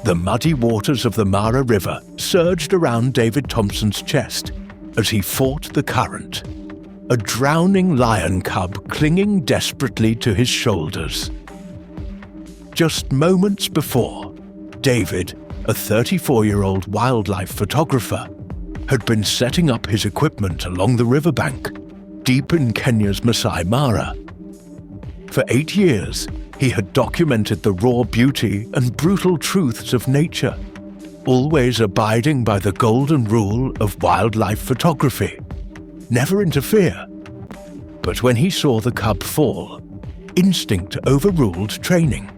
The muddy waters of the Mara River surged around David Thompson's chest as he fought the current, a drowning lion cub clinging desperately to his shoulders. Just moments before, David, a 34-year-old wildlife photographer, had been setting up his equipment along the riverbank, deep in Kenya's Masai Mara. For 8 years, he had documented the raw beauty and brutal truths of nature, always abiding by the golden rule of wildlife photography: never interfere. But when he saw the cub fall, instinct overruled training.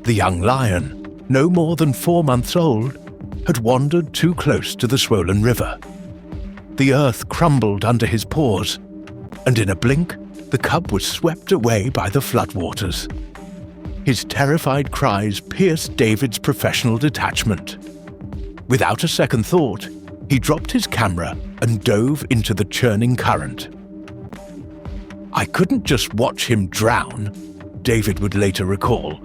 The young lion, no more than 4 months old, had wandered too close to the swollen river. The earth crumbled under his paws, and in a blink, the cub was swept away by the floodwaters. His terrified cries pierced David's professional detachment. Without a second thought, he dropped his camera and dove into the churning current. "I couldn't just watch him drown," David would later recall.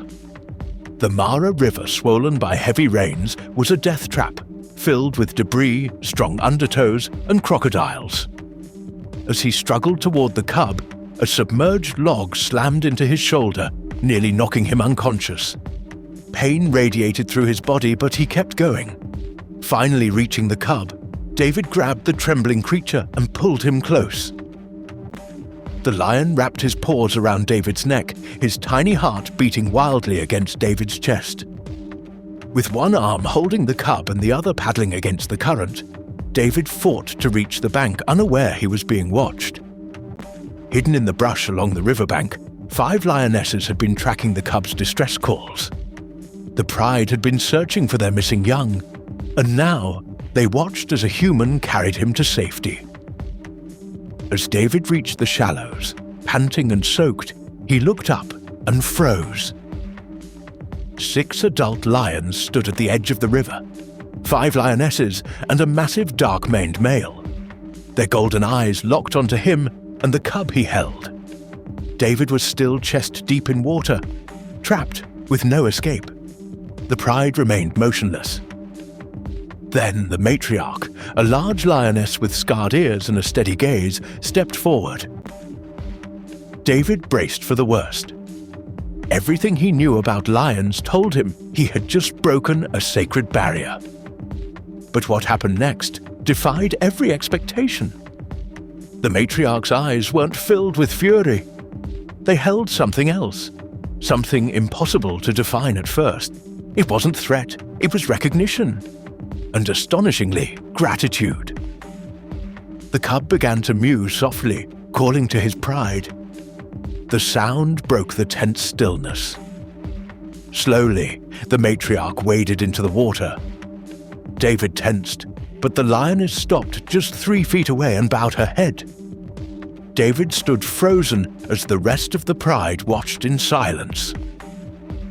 The Mara River, swollen by heavy rains, was a death trap, filled with debris, strong undertows, and crocodiles. As he struggled toward the cub, a submerged log slammed into his shoulder, nearly knocking him unconscious. Pain radiated through his body, but he kept going. Finally reaching the cub, David grabbed the trembling creature and pulled him close. The lion wrapped his paws around David's neck, his tiny heart beating wildly against David's chest. With one arm holding the cub and the other paddling against the current, David fought to reach the bank, unaware he was being watched. Hidden in the brush along the riverbank, 5 lionesses had been tracking the cub's distress calls. The pride had been searching for their missing young, and now they watched as a human carried him to safety. As David reached the shallows, panting and soaked, he looked up and froze. 6 adult lions stood at the edge of the river, 5 lionesses and a massive dark-maned male. Their golden eyes locked onto him and the cub he held. David was still chest-deep in water, trapped with no escape. The pride remained motionless. Then the matriarch, a large lioness with scarred ears and a steady gaze, stepped forward. David braced for the worst. Everything he knew about lions told him he had just broken a sacred barrier. But what happened next defied every expectation. The matriarch's eyes weren't filled with fury. They held something else, something impossible to define at first. It wasn't threat, it was recognition. And astonishingly, gratitude. The cub began to mew softly, calling to his pride. The sound broke the tense stillness. Slowly, the matriarch waded into the water. David tensed, but the lioness stopped just 3 feet away and bowed her head. David stood frozen as the rest of the pride watched in silence.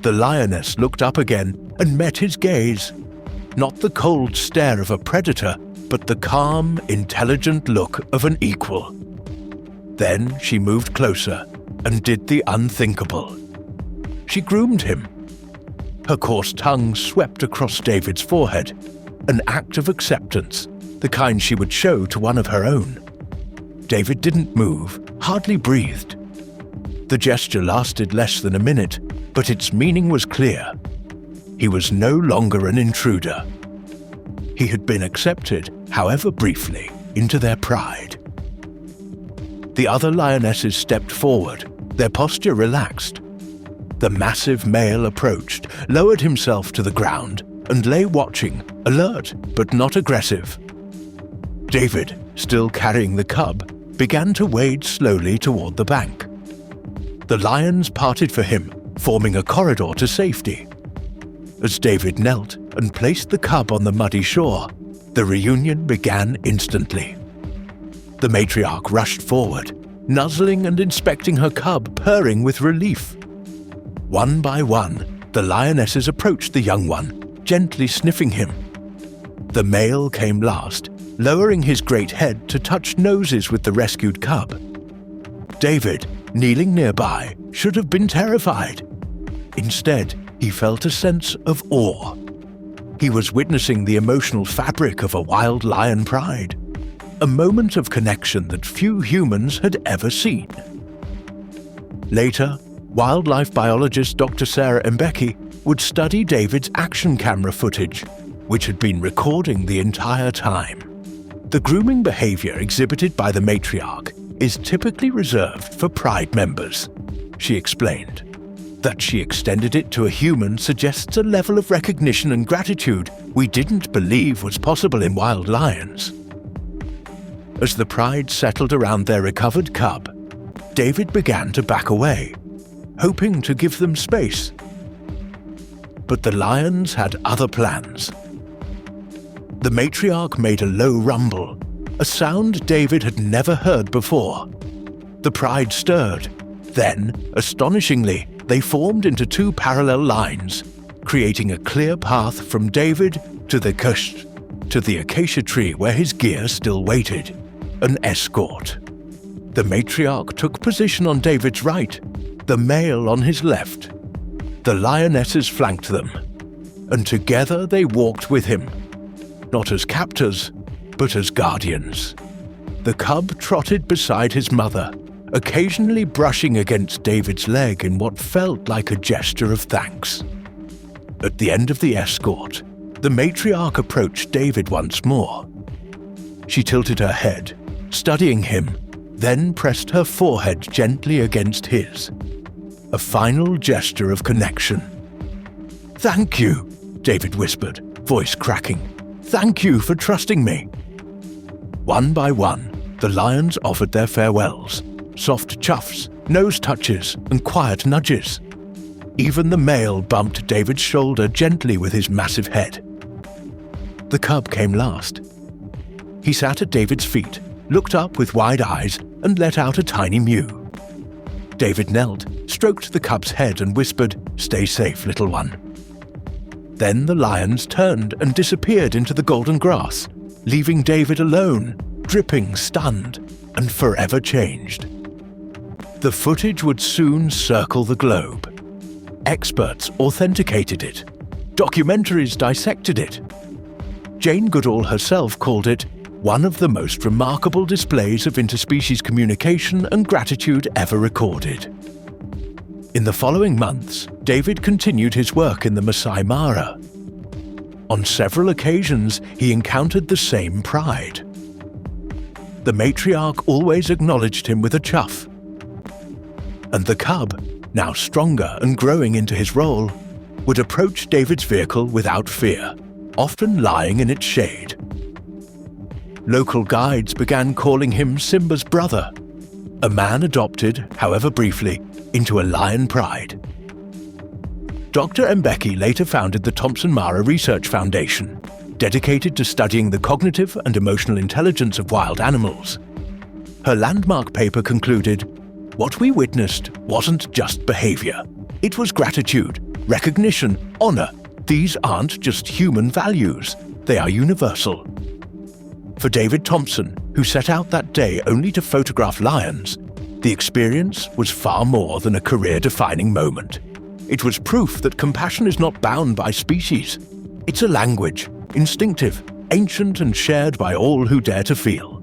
The lioness looked up again and met his gaze. Not the cold stare of a predator, but the calm, intelligent look of an equal. Then she moved closer and did the unthinkable. She groomed him. Her coarse tongue swept across David's forehead, an act of acceptance, the kind she would show to one of her own. David didn't move, hardly breathed. The gesture lasted less than a minute, but its meaning was clear. He was no longer an intruder. He had been accepted, however briefly, into their pride. The other lionesses stepped forward, their posture relaxed. The massive male approached, lowered himself to the ground, and lay watching, alert but not aggressive. David, still carrying the cub, began to wade slowly toward the bank. The lions parted for him, forming a corridor to safety. As David knelt and placed the cub on the muddy shore, the reunion began instantly. The matriarch rushed forward, nuzzling and inspecting her cub, purring with relief. One by one, the lionesses approached the young one, gently sniffing him. The male came last, lowering his great head to touch noses with the rescued cub. David, kneeling nearby, should have been terrified. Instead, he felt a sense of awe. He was witnessing the emotional fabric of a wild lion pride, a moment of connection that few humans had ever seen. Later, wildlife biologist Dr. Sarah Mbeki would study David's action camera footage, which had been recording the entire time. The grooming behavior exhibited by the matriarch is typically reserved for pride members, she explained. That she extended it to a human suggests a level of recognition and gratitude we didn't believe was possible in wild lions. As the pride settled around their recovered cub, David began to back away, hoping to give them space. But the lions had other plans. The matriarch made a low rumble, a sound David had never heard before. The pride stirred. Then, astonishingly, they formed into two parallel lines, creating a clear path from David to the acacia tree where his gear still waited, an escort. The matriarch took position on David's right, the male on his left. The lionesses flanked them, and together they walked with him, not as captors, but as guardians. The cub trotted beside his mother, occasionally brushing against David's leg in what felt like a gesture of thanks. At the end of the escort, the matriarch approached David once more. She tilted her head, studying him, then pressed her forehead gently against his. A final gesture of connection. "Thank you," David whispered, voice cracking. "Thank you for trusting me." One by one, the lions offered their farewells. Soft chuffs, nose touches, and quiet nudges. Even the male bumped David's shoulder gently with his massive head. The cub came last. He sat at David's feet, looked up with wide eyes, and let out a tiny mew. David knelt, stroked the cub's head, and whispered, "Stay safe, little one." Then the lions turned and disappeared into the golden grass, leaving David alone, dripping, stunned, and forever changed. The footage would soon circle the globe. Experts authenticated it. Documentaries dissected it. Jane Goodall herself called it one of the most remarkable displays of interspecies communication and gratitude ever recorded. In the following months, David continued his work in the Masai Mara. On several occasions, he encountered the same pride. The matriarch always acknowledged him with a chuff. And the cub, now stronger and growing into his role, would approach David's vehicle without fear, often lying in its shade. Local guides began calling him Simba's brother, a man adopted, however briefly, into a lion pride. Dr. Mbeki later founded the Thompson Mara Research Foundation, dedicated to studying the cognitive and emotional intelligence of wild animals. Her landmark paper concluded, "What we witnessed wasn't just behavior. It was gratitude, recognition, honor. These aren't just human values. They are universal." For David Thompson, who set out that day only to photograph lions, the experience was far more than a career-defining moment. It was proof that compassion is not bound by species. It's a language, instinctive, ancient, and shared by all who dare to feel.